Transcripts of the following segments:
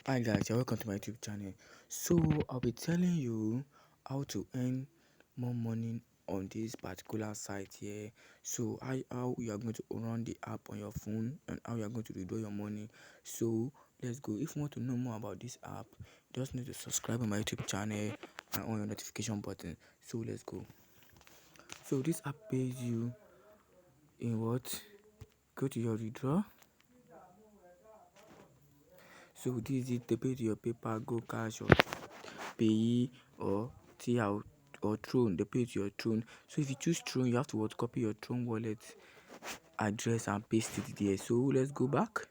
Hi guys, you're welcome to my YouTube channel. So I'll be telling you how to earn more money on this particular site here. So how you are going to run the app on your phone and how you are going to withdraw your money. So let's go. If you want to know more about this app, you just need to subscribe on my YouTube channel and on your notification button. So let's go. So this app pays you in what? Go to your withdraw. So this is it. They pay to your PayPal, Go Cash, or Pay or TL or Tron. They pay to your Tron. So if you choose Tron, you have to what? Copy your Tron wallet address and paste it there. So let's go back.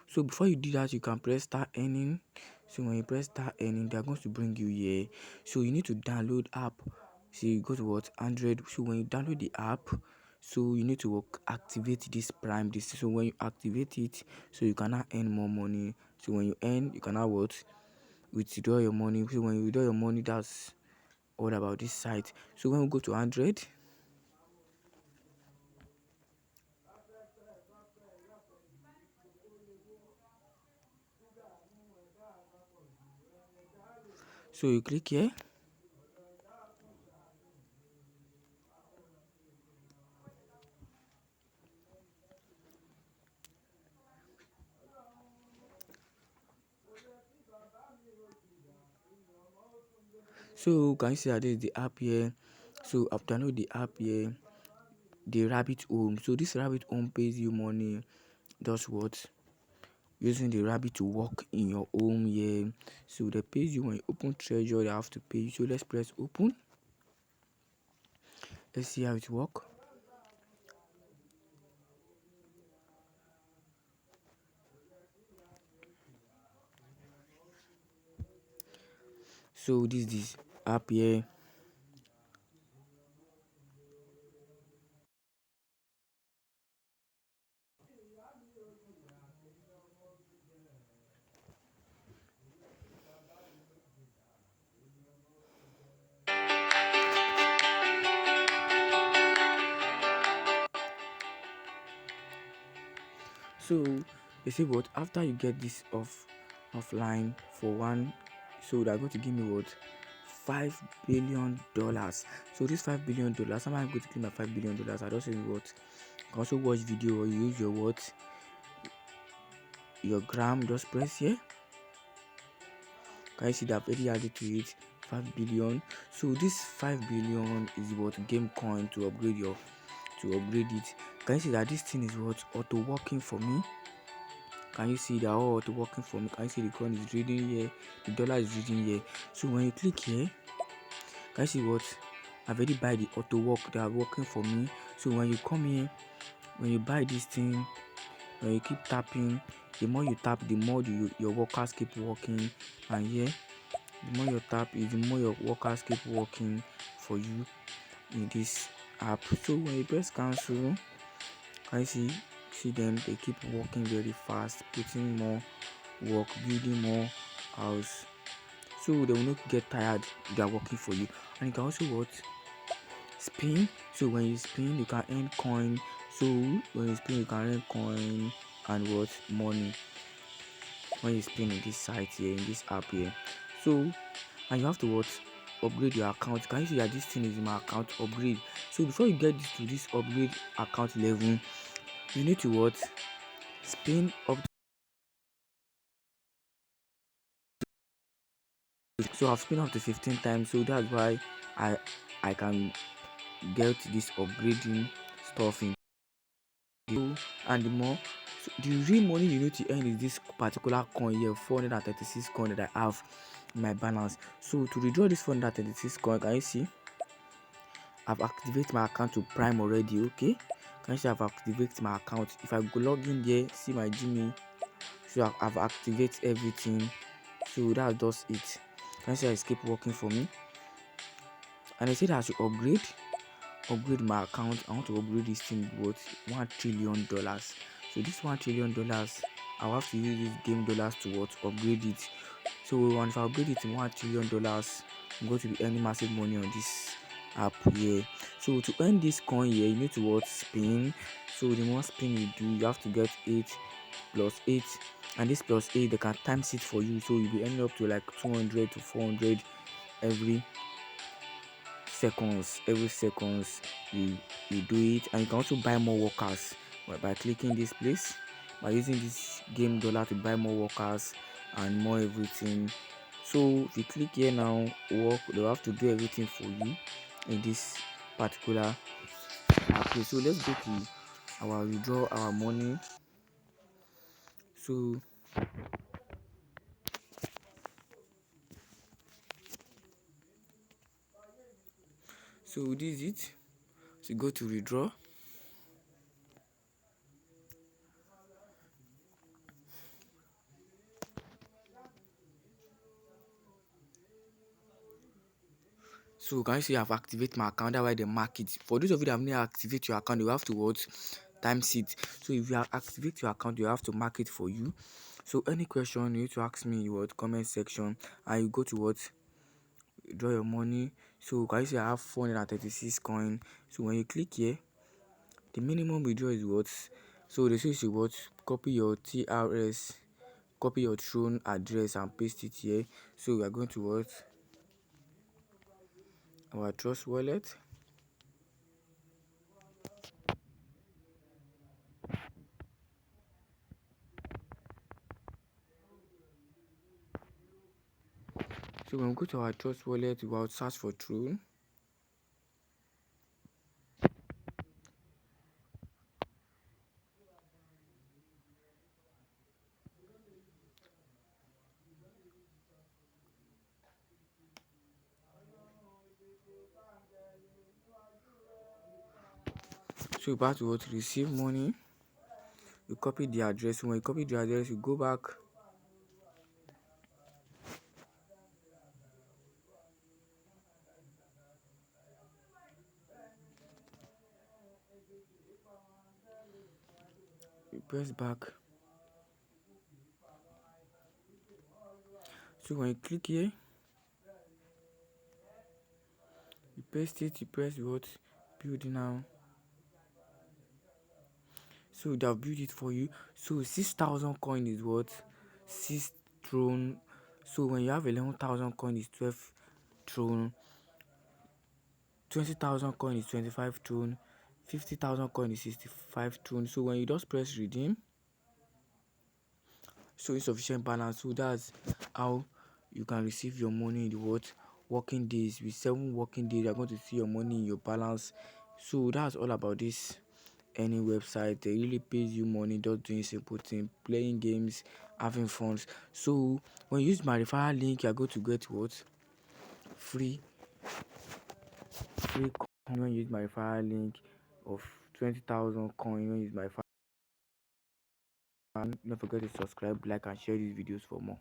So before you do that, you can press start earning. So when you press start earning, they are going to bring you here. So you need to download app. So you go to what? Android. So when you download the app, so you need to activate this Prime. So when you activate it, so you can now earn more money. So when you earn, you can now what? Withdraw your money. So when you withdraw your money, that's all about this site. So when we go to Android, so you click here. So can you see that this is the app here? So I've downloaded the app here, the Rabbit Home. So this Rabbit Home pays you money. Does what? Using the Rabbit to work in your home here. So they pays you when you open Treasure. They have to pay you. So let's press open. Let's see how it works. So this is this app here. So they say what after you get this offline for one, so they're going to give me what $5 billion. So this $5 billion, how am I going to claim my $5 billion? I don't say what. You can also watch video or use your what, your gram. Just press here. Can you see that I've already added to it 5 billion? So this 5 billion is what game coin to upgrade it. Can you see that this thing is what auto working for me? Can you see that all auto working for me? Can you see the coin is reading here, the dollar is reading here? So when you click here, can you see what I've already buy the auto work, they are working for me. So when you come here, when you buy this thing, when you keep tapping, the more you tap, the more your workers keep working. And here, the more you tap is the more your workers keep working for you in this app. So when you press cancel, can you see them, they keep working very fast, putting more work, building more house. So they will not get tired, they are working for you. And you can also what spin. So when you spin, you can earn coin. So when you spin, you can earn coin and what money when you spin in this site here, in this app here. So and you have to what upgrade your account. Can you see that this thing is in my account? Upgrade. So before you get this to this upgrade account level, you need to what spin up. So I've spin up to 15 times. So that's why I can get this upgrading stuff in. And the more, so the real money you need to earn is this particular coin here, 436 coin that I have in my balance. So to withdraw this 436 coin, can you see I've activated my account to Prime already? Okay, can you see I've activated my account? If I go log in there, see my Gmail, so I've activated everything. So that does it. Can you see it's keep working for me? And I said I should upgrade my account. I want to upgrade this thing worth $1 trillion. So this $1 trillion, I'll have to use this game dollars to what upgrade it. So if I upgrade it to $1 trillion, I'm going to be earning massive money on this app here. So to earn this coin here, you need to what spin. So the more spin you do, you have to get 8 plus 8, and this plus 8 they can times it for you, so you'll be ending up to like 200 to 400 every seconds you do it. And you can also buy more workers by clicking this place, by using this game dollar to buy more workers and more everything. So if you click here now, work, they'll have to do everything for you in this particular place. So let's go to our withdraw our money. So this is it. So go to withdraw. So can you see I've activated my account? That's why they mark it. For those of you that have not activate your account, you have to what? Times it. So if you activate your account, you have to mark it for you. So any question you need to ask me in what comment section, and you go to what? Withdraw your money. So can you see I have 436 coin. So when you click here, the minimum withdraw is what? So they say you should what? Copy your TRS, copy your Tron address and paste it here. So we are going to what? Our Trust wallet. So when we go to our Trust wallet, we will search for Tron. So you about to what? Receive money. You copy the address. When you copy the address, you go back. You press back. So when you click here, you paste it. You press what? Build now. So they'll build it for you. So 6,000 coin is what? 6 Tron. So when you have 11,000 coin is 12 Tron. 20,000 coin is 25 Tron. 50,000 coin is 65 Tron. So when you just press redeem, so insufficient balance. So that's how you can receive your money in the what? Working days. With 7 working days, you're going to see your money in your balance. So that's all about this. Any website, they really pays you money just doing simple thing, playing games, having fun. So when you use my referral link, you're going to get what? Free coin when you use my referral link of 20,000 coin when you use my referral. Don't forget to subscribe, like, and share these videos for more.